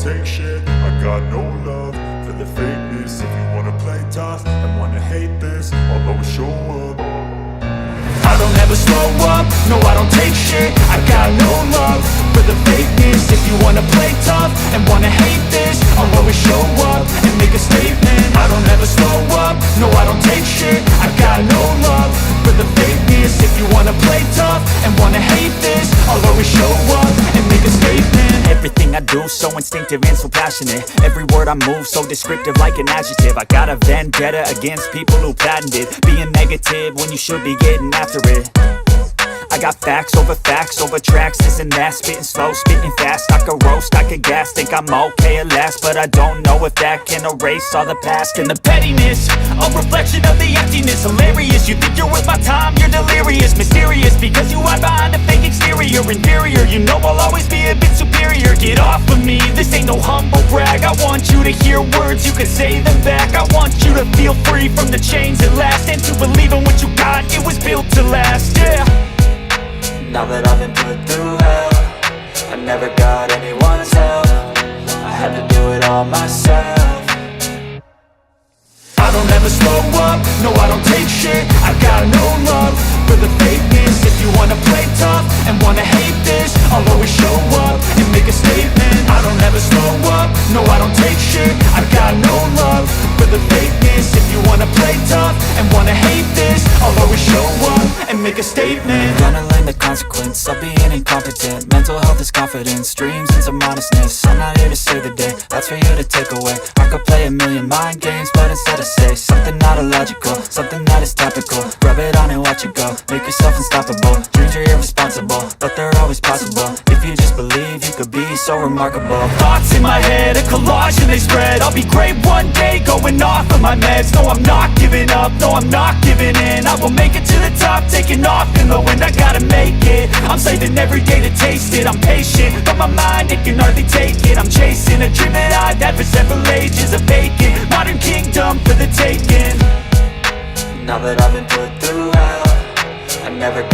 take shit. I got no love for the fakeness. If you wanna play tough and wanna hate this, I'll always show up. I don't ever slow up, no I don't take shit. I got no love for the fakeness. If you wanna play tough and wanna hate this, I'll always show up and make a statement. I don't ever slow up, no I don't take shit. I got no love for the fakeness. If you wanna play tough and wanna hate this, I'll always show up and make a statement. Everything I do so instinctive and so passionate. Every word I move so descriptive like an adjective. I got a vendetta against people who patented being negative when you should be getting after it. I got facts over tracks, this and that. Spitting slow, spitting fast. I could roast, I could gas. Think I'm okay at last, but I don't know if that can erase all the past. And the pettiness, a reflection of the emptiness. Hilarious, you think you're worth my time, you're delirious. Mysterious, because you hide behind a fake exterior. Inferior, you know I'll always be a bit superior. Get off of me, this ain't no humble brag. I want you to hear words, you can say them back. I want you to feel free from the chains at last, and to believe in what you got, it was built to last, yeah. Now that I've been put through hell, I never got anyone's help. I had to do it all myself. I don't ever slow up, no I don't take shit. I got no love for the fakeness. If you wanna play tough and wanna hate this, I'll always show up and make a statement. I don't ever slow up, no I don't take shit. I got no love for the fakeness. If you wanna play tough and wanna hate this, I'll always show up and make a statement. Gonna learn the consequence of being incompetent. Mental health is confidence, dreams into modestness. I'm not here to save the day, that's for you to take away. I could play a million mind games, but instead I say something not illogical, something that is topical. Rub it on and watch it go, make yourself unstoppable. Dreams are irresponsible, but they're always possible. If you just believe, you could be so remarkable. Thoughts in my head, a collage and they spread. I'll be great one day, going off of my meds. No I'm not giving up, no I'm not giving in. I will make it to the top, taking off in the wind. I gotta make it, I'm saving every day to taste it. I'm patient, but my mind, it can hardly take it. I'm chasing a dream that I've had for several ages. A vacant, modern kingdom for the taking. Now that I've been